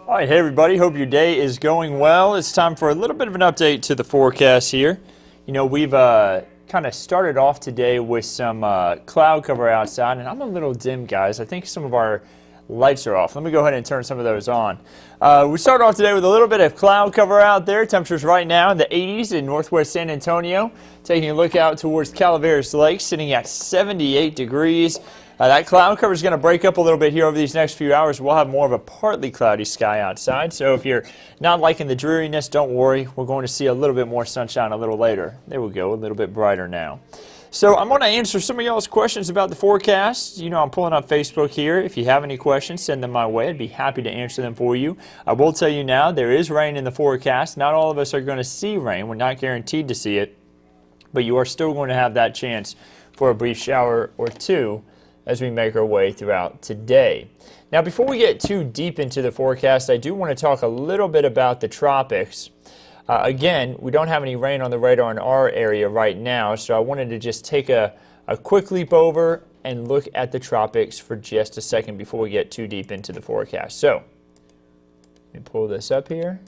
All right, hey everybody, hope your day is going well. It's time for a little bit of an update to the forecast here. You know, we've kind of started off today with some cloud cover outside, and I'm a little dim, guys. I think some of our lights are off. Let me go ahead and turn some of those on. We started off today with a little bit of cloud cover out there. Temperatures right now in the 80s in northwest San Antonio. Taking a look out towards Calaveras Lake, sitting at 78 degrees. That cloud cover is going to break up a little bit here over these next few hours. We'll have more of a partly cloudy sky outside. So if you're not liking the dreariness, don't worry. We're going to see a little bit more sunshine a little later. There we go, a little bit brighter now. So I'm going to answer some of y'all's questions about the forecast. You know, I'm pulling up Facebook here. If you have any questions, send them my way. I'd be happy to answer them for you. I will tell you now, there is rain in the forecast. Not all of us are going to see rain. We're not guaranteed to see it. But you are still going to have that chance for a brief shower or two as we make our way throughout today. Now, before we get too deep into the forecast, I do want to talk a little bit about the tropics. Again, we don't have any rain on the radar in our area right now, so I wanted to just take a quick leap over and look at the tropics for just a second before we get too deep into the forecast. So, let me pull this up here.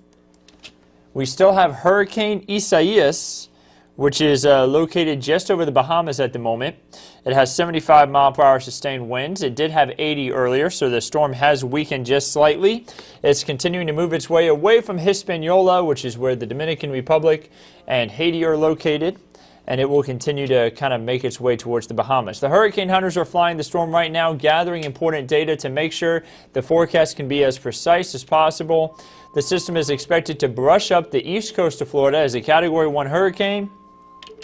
We still have Hurricane Isaias, which is located just over the Bahamas at the moment. It has 75 mile per hour sustained winds. It did have 80 earlier, so the storm has weakened just slightly. It's continuing to move its way away from Hispaniola, which is where the Dominican Republic and Haiti are located, and it will continue to kind of make its way towards the Bahamas. The hurricane hunters are flying the storm right now, gathering important data to make sure the forecast can be as precise as possible. The system is expected to brush up the east coast of Florida as a Category 1 hurricane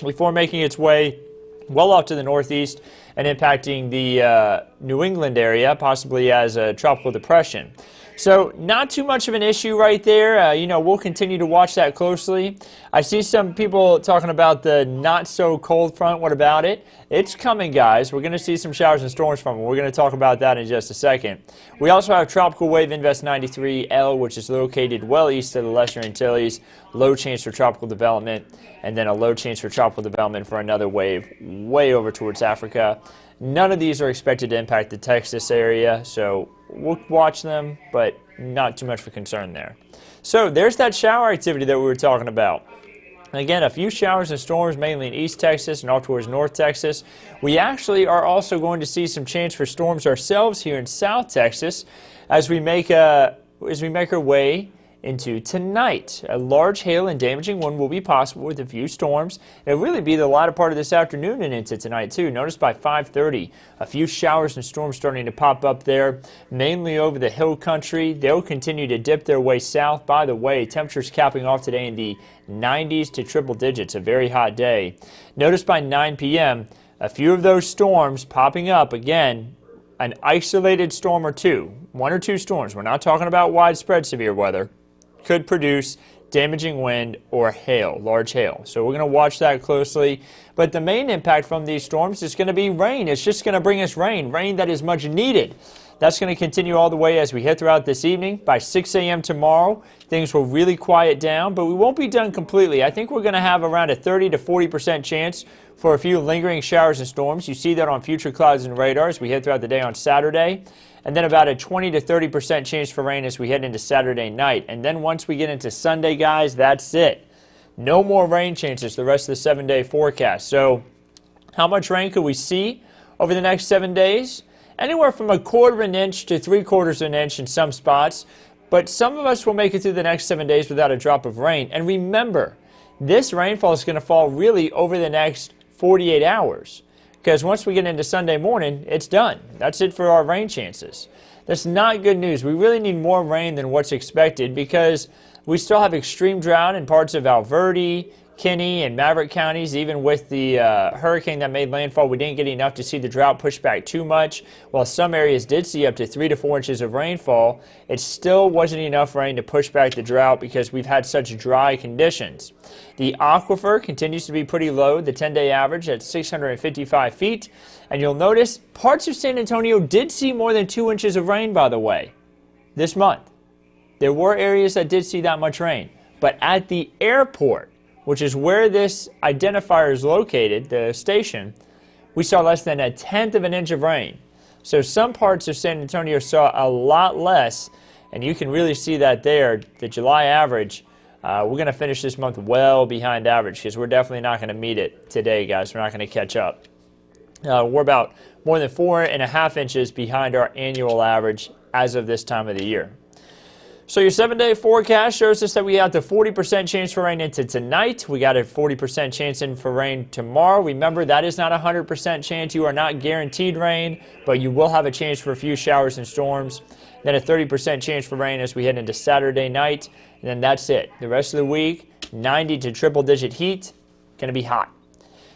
before making its way well off to the northeast and impacting the New England area, possibly as a tropical depression. So not too much of an issue right there. You know, we'll continue to watch that closely. I see some people talking about the not so cold front. What about it? It's coming, guys. We're going to see some showers and storms from it. We're going to talk about that in just a second. We also have Tropical Wave Invest 93L, which is located well east of the Lesser Antilles. Low chance for tropical development, and then a low chance for tropical development for another wave way over towards Africa. None of these are expected to impact the Texas area, so we'll watch them, but not too much of a concern there. So there's that shower activity that we were talking about. Again, a few showers and storms, mainly in East Texas and off towards North Texas. We actually are also going to see some chance for storms ourselves here in South Texas as we make our way into tonight. A large hail and damaging wind will be possible with a few storms. It'll really be the latter part of this afternoon and into tonight too. Notice by 5:30, a few showers and storms starting to pop up there, mainly over the hill country. They'll continue to dip their way south. By the way, temperatures capping off today in the 90s to triple digits, a very hot day. Notice by 9 p.m., a few of those storms popping up again. An isolated storm or two, one or two storms. We're not talking about widespread severe weather. Could produce damaging wind or hail, large hail. So we're going to watch that closely. But the main impact from these storms is going to be rain. It's just going to bring us rain that is much needed. That's going to continue all the way as we head throughout this evening. By 6 a.m. tomorrow, things will really quiet down, but we won't be done completely. I think we're going to have around a 30 to 40% chance for a few lingering showers and storms. You see that on future clouds and radar as we head throughout the day on Saturday. And then about a 20 to 30% chance for rain as we head into Saturday night. And then once we get into Sunday, guys, that's it. No more rain chances the rest of the 7-day forecast. So how much rain could we see over the next 7 days? Anywhere from 1/4 of an inch to 3/4 of an inch in some spots. But some of us will make it through the next 7 days without a drop of rain. And remember, this rainfall is going to fall really over the next 48 hours. Because once we get into Sunday morning, it's done. That's it for our rain chances. That's not good news. We really need more rain than what's expected because we still have extreme drought in parts of Alverde, Kinney, and Maverick counties. Even with the hurricane that made landfall, we didn't get enough to see the drought push back too much. While some areas did see up to 3 to 4 inches of rainfall, it still wasn't enough rain to push back the drought because we've had such dry conditions. The aquifer continues to be pretty low, the 10-day average at 655 feet. And you'll notice parts of San Antonio did see more than 2 inches of rain, by the way, this month. There were areas that did see that much rain. But at the airport, which is where this identifier is located, the station, we saw less than 1/10 of an inch of rain. So some parts of San Antonio saw a lot less, And you can really see that there, the July average. We're going to finish this month well behind average because we're definitely not going to meet it today, guys. We're not going to catch up. We're about more than 4.5 inches behind our annual average as of this time of the year. So your 7-day forecast shows us that we have the 40% chance for rain into tonight. We got a 40% chance in for rain tomorrow. Remember, that is not a 100% chance. You are not guaranteed rain, but you will have a chance for a few showers and storms. Then a 30% chance for rain as we head into Saturday night. And then that's it. The rest of the week, 90 to triple-digit heat, going to be hot.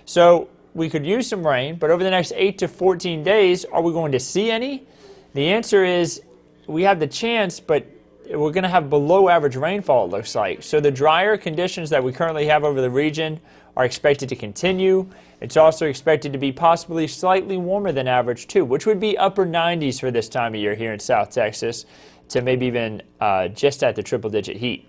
So we could use some rain, but over the next 8 to 14 days, are we going to see any? The answer is we have the chance, but we're going to have below average rainfall, it looks like. So the drier conditions that we currently have over the region are expected to continue. It's also expected to be possibly slightly warmer than average too, which would be upper 90s for this time of year here in South Texas, to maybe even just at the triple-digit heat.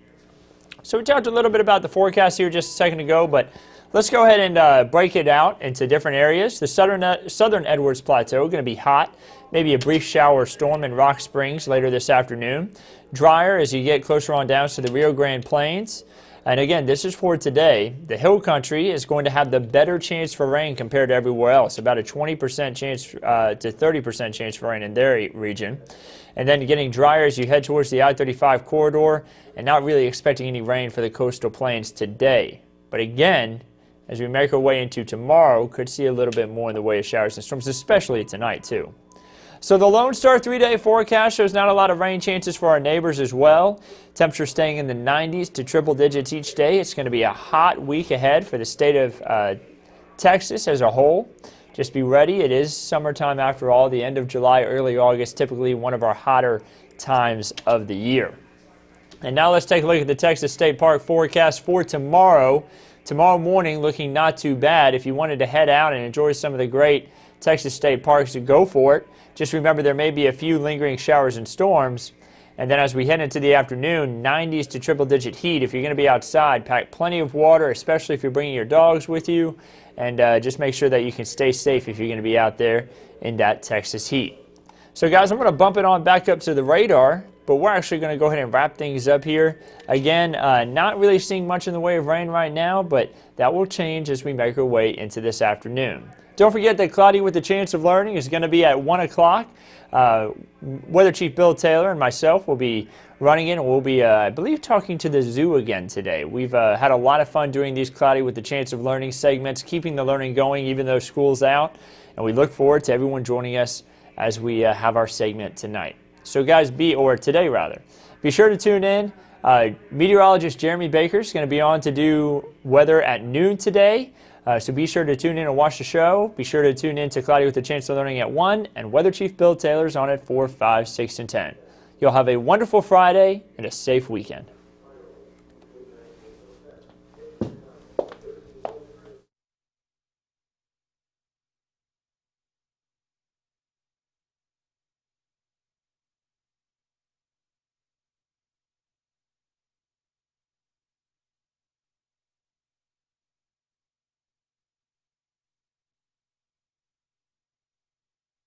So we talked a little bit about the forecast here just a second ago, but let's go ahead and break it out into different areas. The southern Edwards Plateau going to be hot. Maybe a brief shower or storm in Rock Springs later this afternoon. Drier as you get closer on down to the Rio Grande Plains. And again, this is for today. The hill country is going to have the better chance for rain compared to everywhere else. About a 20% chance to 30% chance for rain in their region. And then getting drier as you head towards the I-35 corridor, and not really expecting any rain for the coastal plains today. But again, as we make our way into tomorrow, could see a little bit more in the way of showers and storms, especially tonight too. So the Lone Star 3-day forecast shows not a lot of rain chances for our neighbors as well. Temperature staying in the 90s to triple digits each day. It's going to be a hot week ahead for the state of Texas as a whole. Just be ready. It is summertime after all. The end of July, early August, typically one of our hotter times of the year. And now let's take a look at the Texas State Park forecast for tomorrow. Tomorrow morning looking not too bad. If you wanted to head out and enjoy some of the great Texas State Parks, go for it. Just remember there may be a few lingering showers and storms. And then as we head into the afternoon, 90s to triple-digit heat. If you're going to be outside, pack plenty of water, especially if you're bringing your dogs with you. And just make sure that you can stay safe if you're going to be out there in that Texas heat. So guys, I'm going to bump it on back up to the radar, but we're actually going to go ahead and wrap things up here. Again, not really seeing much in the way of rain right now, but that will change as we make our way into this afternoon. Don't forget that Cloudy with a Chance of Learning is going to be at 1 o'clock. Weather Chief Bill Taylor and myself will be running it, and we'll be, I believe, talking to the zoo again today. We've had a lot of fun doing these Cloudy with a Chance of Learning segments, keeping the learning going even though school's out, and we look forward to everyone joining us as we have our segment tonight. So guys, today rather, be sure to tune in. Meteorologist Jeremy Baker is going to be on to do weather at noon today. So be sure to tune in and watch the show. Be sure to tune in to Cloudy with a Chance of Learning at 1, and Weather Chief Bill Taylor's on at 4, 5, 6, and 10. You'll have a wonderful Friday and a safe weekend.